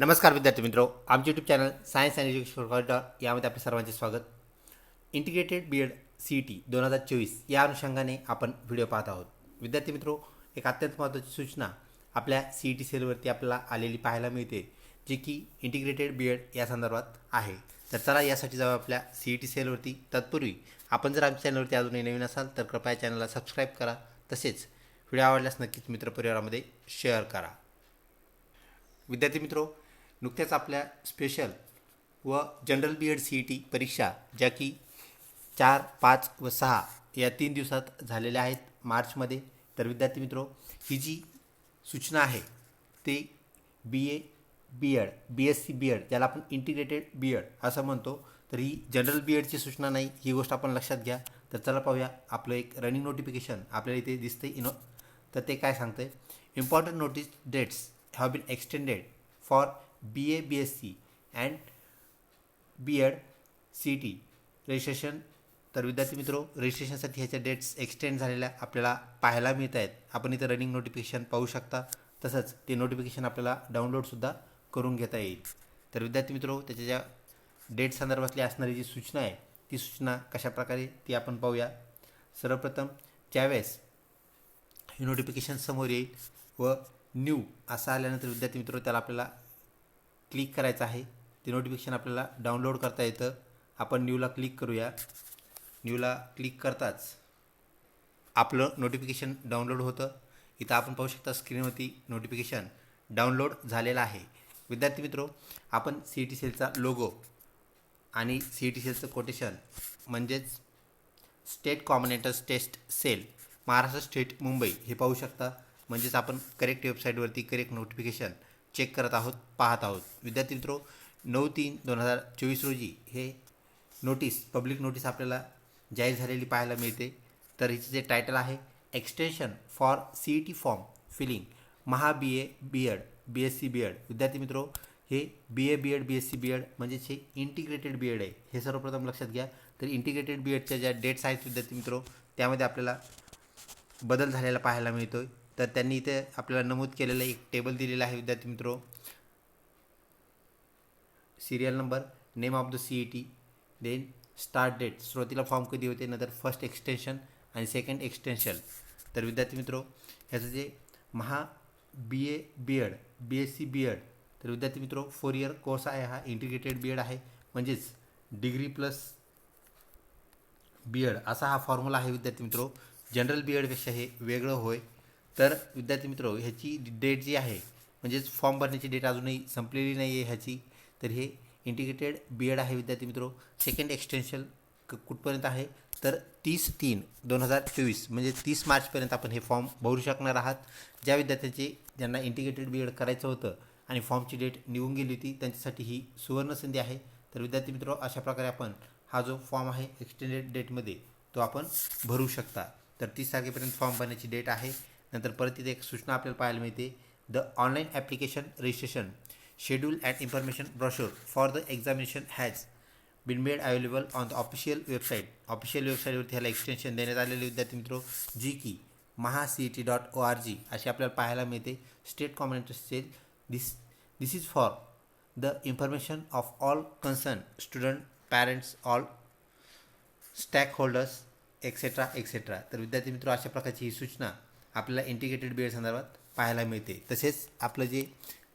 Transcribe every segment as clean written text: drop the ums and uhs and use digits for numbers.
नमस्कार विद्यार्थी मित्रों, आमचे YouTube channel science and education corridor यामध्ये आपले सर्वांचे स्वागत. इंटिग्रेटेड बी एड CET 2024 या अनुषंगाने आपण व्हिडिओ पाहत आहोत. विद्यार्थी मित्रों, एक अत्यंत महत्त्वाची सूचना आपल्या CET सेलवरती आपल्याला आलेली पाहायला मिळते, जी की इंटिग्रेटेड बी एड या संदर्भात आहे. तर चला यासाठी जाऊ आपल्या CET सेलवरती. तत्पूर्वी आपण जर आमच्या चॅनलवरती अजूनही नवीन असाल तर कृपया चॅनलला सबस्क्राईब करा. तसेच व्हिडिओ आवडल्यास नक्कीच मित्रपरिवारामध्ये शेअर करा. विद्यार्थी मित्रों, नुकत्याच आपल्या स्पेशल व जनरल बी एड CET परीक्षा ज्या की 4, 5 व 6 या 3 दिवसात झालेल्या आहेत मार्चमध्ये. तर विद्यार्थी मित्रों, ही जी सूचना आहे ते BA BEd BSc BEd ज्याला आपण इंटिग्रेटेड BEd असं म्हणतो, तर ही जनरल BEdची सूचना नाही, ही गोष्ट आपण लक्षात घ्या. तर चला पाहूया, आपलं एक रनिंग नोटिफिकेशन आपल्याला इथे दिसते तर ते काय सांगतं. Important notice dates have been extended for BA BSc and BEd CET registration. तर विद्यार्थी मित्रों, रजिस्ट्रेशनसाठी ह्याच्या डेट्स एक्सटेंड झालेल्या आपल्याला पाहायला मिळत आहेत. आपण इथं रनिंग नोटिफिकेशन पाहू शकता. तसंच ते नोटिफिकेशन आपल्याला डाउनलोडसुद्धा करून घेता येईल. तर विद्यार्थी मित्रों, त्याच्या ज्या डेट संदर्भातली असणारी जी सूचना आहे ती सूचना कशाप्रकारे ती आपण पाहूया. सर्वप्रथम ज्यावेळेस हे नोटिफिकेशन समोर येईल व न्यू असं आल्यानंतर विद्यार्थी मित्रों त्याला आपल्याला क्लिक करायचं आहे. ते नोटिफिकेशन आपल्याला डाउनलोड करता येतं. आपण न्यूला क्लिक करूया. न्यूला क्लिक करताच आपलं नोटिफिकेशन डाउनलोड होतं. इथं आपण पाहू शकता स्क्रीनवरती नोटिफिकेशन डाउनलोड झालेलं आहे. विद्यार्थी मित्रों, आपण CET सेलचा लोगो आणि CET सेलचं कोटेशन म्हणजेच state common entrance test cell Maharashtra state Mumbai हे पाहू शकता. म्हणजेच आपण करेक्ट वेबसाईटवरती करेक्ट नोटिफिकेशन चेक करत आहोत, पाहत आहोत. विद्यार्थी मित्रों, 9/3/2024 रोजी हे पब्लिक नोटीस आपल्याला जाहीर झालेली पाहायला मिळते. तर हिचं जे टायटल आहे, extension for CET form filling Maha BA BEd BSc BEd. विद्यार्थी मित्रों, हे BA BEd BSc BEd म्हणजेच हे इंटिग्रेटेड BEd आहे, हे सर्वप्रथम लक्षात घ्या. तर इंटिग्रेटेड BEdच्या ज्या डेट्स आहेत विद्यार्थी मित्रों, त्यामध्ये आपल्याला बदल झालेला पाहायला मिळतो. तर त्यांनी इथे आपल्याला नमूद केलेलं एक टेबल दिलेलं आहे. विद्यार्थी मित्रों, serial number, name of the CET, then start date, सुरुवातीला फॉर्म कधी होते, नंतर फर्स्ट एक्सटेन्शन आणि सेकंड एक्सटेन्शन. तर विद्यार्थी मित्रों, ह्याचं जे महा BA BEd BSc BEd, तर विद्यार्थी मित्रों 4 इयर कोर्स आहे. हा इंटिग्रेटेड BEd आहे, म्हणजेच डिग्री प्लस BEd असा हा फॉर्म्युला आहे. विद्यार्थी मित्रों, जनरल BEdपेक्षा हे वेगळं होय. तर विद्यार्थी मित्रों, ह्याची डेट जी आहे म्हणजेच फॉर्म भरण्याची डेट अजूनही संपलेली नाही आहे ह्याची. तर हे इंटिग्रेटेड BEd आहे. विद्यार्थी मित्रों, सेकंड एक्सटेन्शन कुठपर्यंत आहे तर 30/3/2024 म्हणजे 30 मार्चपर्यंत आपण हे फॉर्म भरू शकणार आहात. ज्यांना इंटिग्रेटेड BEd करायचं होतं आणि फॉर्मची डेट निघून गेली होती त्यांच्यासाठी ही सुवर्णसंधी आहे. तर विद्यार्थी मित्रों, अशा प्रकारे आपण हा जो फॉर्म आहे एक्सटेंडेड डेटमध्ये तो आपण भरू शकता. तर 30 तारखेपर्यंत फॉर्म भरण्याची डेट आहे. नंतर परत इथे एक सूचना आपल्याला पाहायला मिळते, the online application registration schedule and information brochure for the examination has been made available on the official website. Official वेबसाईटवरती ह्याला एक्सटेन्शन देण्यात आलेले विद्यार्थी मित्रों, जी की mahaCET.org अशी आपल्याला पाहायला मिळते. State common entrance cell, this is for the information of all concern student, parents, all stakeholders etcetera etcetera. तर विद्यार्थी मित्रों, अशा प्रकारची ही सूचना आपल्याला इंटिग्रेटेड BEd संदर्भात पाहायला मिळते. तसेच आपलं जे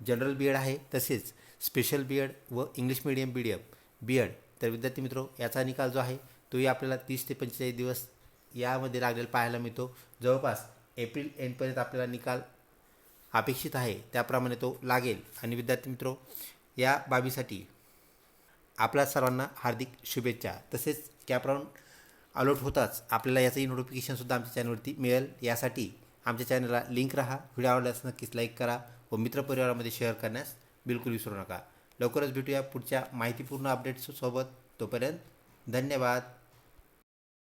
जनरल BEd आहे, तसेच स्पेशल BEd व इंग्लिश मीडियम BEd. तर विद्यार्थी मित्रों, याचा निकाल जो आहे तोही आपल्याला 30 ते 45 दिवस यामध्ये लागलेला पाहायला मिळतो. जवळपास एप्रिल एंडपर्यंत आपल्याला निकाल अपेक्षित आहे, त्याप्रमाणे तो लागेल. आणि विद्यार्थी मित्रों, या बाबीसाठी आपल्या सर्वांना हार्दिक शुभेच्छा. तसेच कॅप राऊंड अलॉट होताच आपल्याला याचंही नोटिफिकेशनसुद्धा आमच्या चॅनलवरती मिळेल. यासाठी आमच्या चॅनलला लिंक राहा. व्हिडिओ आवडल्यास नक्कीच लाईक करा व मित्रपरिवारामध्ये शेअर करण्यास बिलकुल विसरू नका. लवकरच भेटूया पुढच्या माहितीपूर्ण अपडेट्ससोबत. तोपर्यंत धन्यवाद.